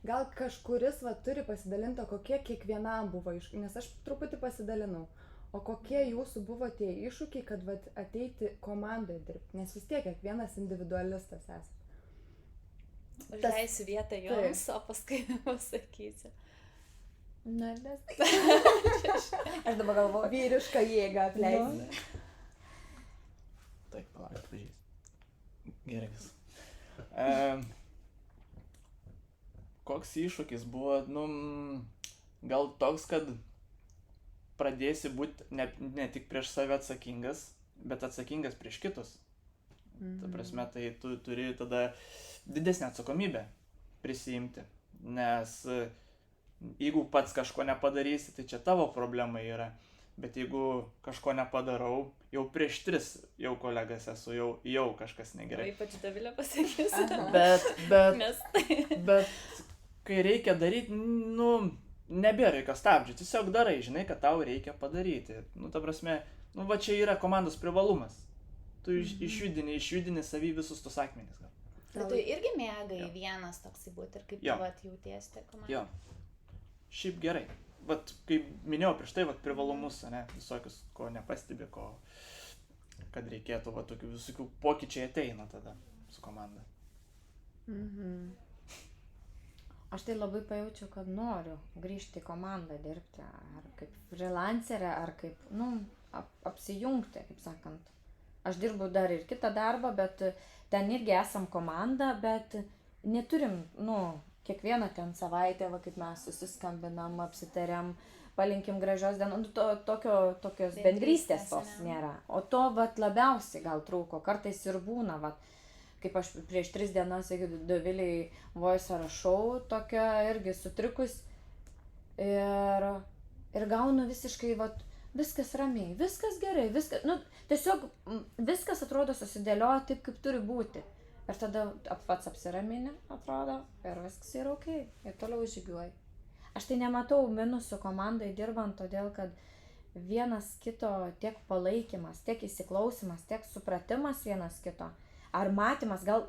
gal kažkuris turi pasidalinti, kokie kiekvienam buvo iššūkiai, nes aš truputį pasidalinau. O kokie jūsų buvo tie iššūkiai, kad ateiti komandoje dirbti, nes vis tiek kiekvienas individualistas esate. Užleisiu vietą jums, o paskui pasakysiu. Na, nes. Aš dabar galvoju. Vyrišką jėgą apleisti. Taip, palauk, pažiūrės. Gerai vis. Koks iššūkis buvo, gal toks, kad pradėsi būti ne tik prieš save atsakingas, bet atsakingas prieš kitus. Ta prasme, tai tu turi tada didesnę atsakomybę prisiimti, nes jeigu pats kažko nepadarysi, tai čia tavo problema yra, bet jeigu kažko nepadarau, jau prieš 3 jau kolegas esu, jau kažkas negerai. Ypač Dovilė pasakysiu. Bet kai reikia daryti, nebėra jokio stabdžių, tiesiog darai, žinai, kad tau reikia padaryti. Ta prasme, va čia yra komandos privalumas. Tu išjudini savy visus tus akmenis. Bet tu irgi mėgai vienas toksai būti ir kaip tu jautiesi komandoje? Jo. Šiaip gerai. Vat, kaip minėjau prieš tai, privalumus, visokius, ko nepastebi, kad reikėtų, tokių visokių pokyčiai ateina tada su komanda. Aš tai labai pajaučiu, kad noriu grįžti į komandą dirbti, ar kaip freelancerė, ar kaip, apsijungti, kaip sakant. Aš dirbu dar ir kitą darbą, bet ten irgi esam komanda, bet neturim, kiekvieną ten savaitę, kaip mes susiskambinam, apsitariam, palinkim gražios dienos, tokios bendrystės tos nėra. O to labiausiai gal trūko, kartais ir būna, kaip aš prieš 3 dienas Doviliai voice rašau, tokia irgi sutrikus ir gaunu visiškai, viskas ramiai, viskas gerai, tiesiog viskas atrodo susidėlioja taip, kaip turi būti. Ir tada pats apsiramini, atrodo, ir viskas yra okei, ir toliau žygiuoji. Aš tai nematau minusų komandai dirbant, todėl kad vienas kito tiek palaikymas, tiek įsiklausimas, tiek supratimas vienas kito, ar matymas, gal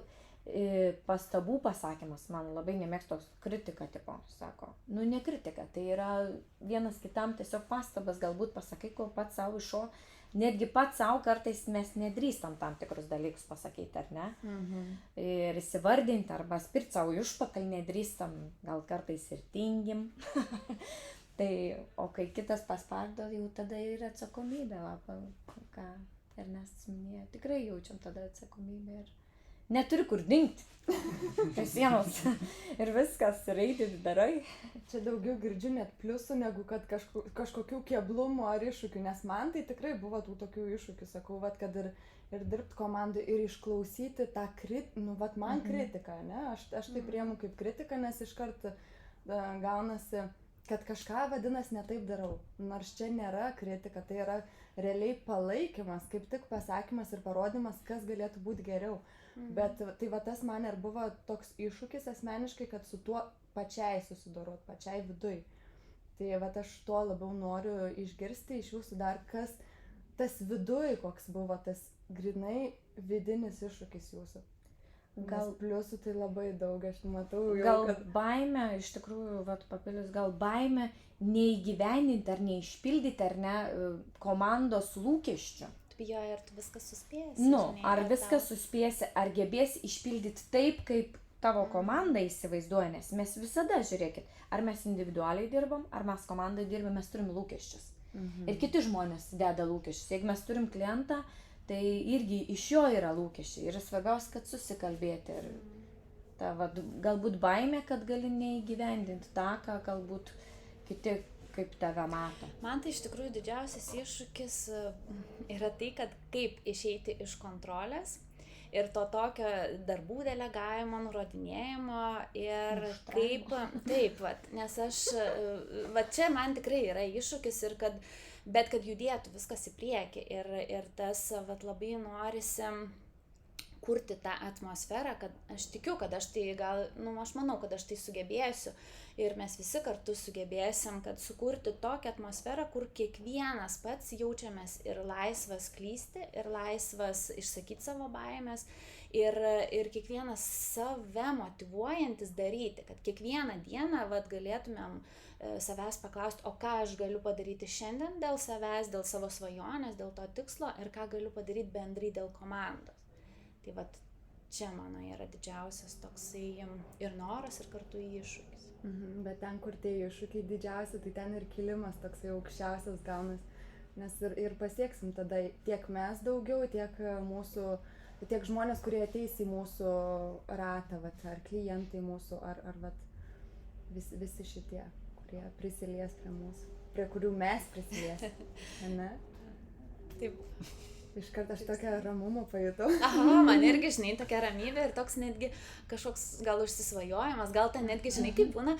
pastabų pasakymas, man labai nemėgstos kritika tipo, sako. Ne kritika, tai yra vienas kitam tiesiog pastabas, galbūt pasakai, ko pats savo išo. Netgi pats savo kartais mes nedrįstam tam tikrus dalykus pasakyti, ar ne? Ir įsivardinti, arba spirti savo užpakalį nedrįstam, gal kartais ir tingim. Tai, o kai kitas paspardo, jau tada yra atsakomybė, ką Ernestas minėjo. Tikrai jaučiam tada atsakomybę ir neturi kur dingti. Tai sienos ir viskas, reiti darai. Čia daugiau girdžiu net pliusų, negu kad kažkokių keblumų ar iššūkių, nes man tai tikrai buvo tų tokių iššūkių, sakau, kad ir dirbti komandai, ir išklausyti tą man kritiką, ne? Aš tai priemu kaip kritiką, nes iškart gaunasi, kad kažką vadinasi ne taip darau. Nors čia nėra kritika, tai yra realiai palaikymas, kaip tik pasakymas ir parodymas, kas galėtų būti geriau. Bet tai tas man ir buvo toks iššūkis asmeniškai, kad su tuo pačiai susidorot, pačiai viduj. Tai aš tuo labiau noriu išgirsti iš jūsų dar, kas tas viduj, koks buvo tas grinai vidinis iššūkis jūsų. Gal pliusų tai labai daug, aš matau jau, gal baimė, iš tikrųjų, papildys, gal baimė neįgyvendinti ar neišpildyti, ar ne, komandos lūkesčių. Bijoji, ar tu viską suspėsi? Ar viską suspėsi, ar gebėsi išpildyti taip, kaip tavo komanda įsivaizduoja, nes mes visada, žiūrėkit, ar mes individualiai dirbam, ar mes komandai dirbam, mes turim lūkesčius. Ir kiti žmonės deda lūkesčius. Jeigu mes turim klientą, tai irgi iš jo yra lūkesčiai. Ir svarbiausia, kad susikalbėti. Ir galbūt baimė, kad gali neįgyvendinti tą, ką galbūt kiti kaip tave mato. Man tai iš tikrųjų didžiausias iššūkis yra tai, kad kaip išeiti iš kontrolės ir to tokio darbų delegavimo, nurodinėjimo ir kaip, nes aš, čia man tikrai yra iššūkis ir bet kad judėtų viskas į priekį ir tas labai norisi kurti tą atmosferą, kad aš tikiu, kad aš tai aš manau, kad aš tai sugebėsiu ir mes visi kartu sugebėsim, kad sukurti tokią atmosferą, kur kiekvienas pats jaučiamės ir laisvas klysti, ir laisvas išsakyti savo baimės, ir kiekvienas save motyvuojantis daryti, kad kiekvieną dieną vat, galėtumėm savęs paklausti, o ką aš galiu padaryti šiandien dėl savęs, dėl savo svajonės, dėl to tikslo ir ką galiu padaryti bendrai dėl komandos. Tai vat čia mano yra didžiausias toksai ir noras, ir kartu iššūkis. Bet ten, kur tie iššūkiai didžiausi, tai ten ir kilimas toksai aukščiausias gaunas. Nes ir pasieksim tada tiek mes daugiau, tiek žmonės, kurie ateis į mūsų ratą, vat, ar klientai mūsų, ar vat, visi šitie, kurie prisilies prie mūsų, prie kurių mes prisiliesim. Ne? Taip. Iškart aš tokią ramumą pajutau. Aha, man irgi, žinai, tokia ramybė ir toks netgi kažkoks gal užsisvajojimas, gal ten netgi, žinai, kaip būna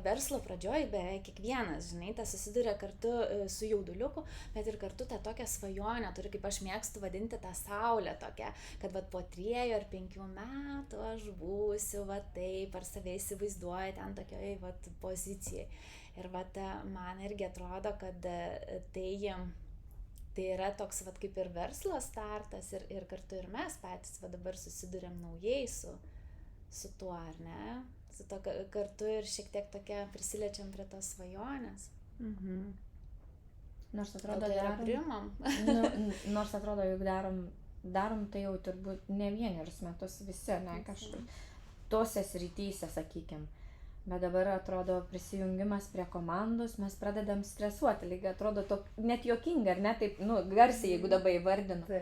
verslo pradžioj beveik kiekvienas, žinai, tas susiduria kartu su jauduliuku, bet ir kartu tą tokią svajonę turi, kaip aš mėgstu vadinti tą saulę tokią, kad vat, po 3 ar 5 metų aš būsiu, va taip, ar save įsivaizduoju ten tokioj vat, pozicijai. Ir vat, man irgi atrodo, kad tai yra toks vat, kaip ir verslo startas ir kartu ir mes patys va, dabar susidurėm naujai su tuo, ar ne? Su to kartu ir šiek tiek tokia prisiliečiam prie tos svajonės. Nors atrodo, nors atrodo, juk darom tai jau turbūt ne vienerius metus visi, ne kažkur tose srityse, sakykim. Bet dabar atrodo prisijungimas prie komandos, mes pradedam stresuoti, lygiai atrodo net juokinga, ar ne, taip, garsiai, jeigu dabar įvardinu.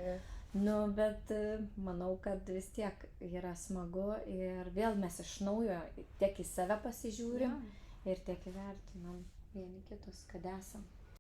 Bet manau, kad vis tiek yra smagu ir vėl mes iš naujo tiek į save pasižiūrim ir tiek įvertinam vieni kitus, kad esam.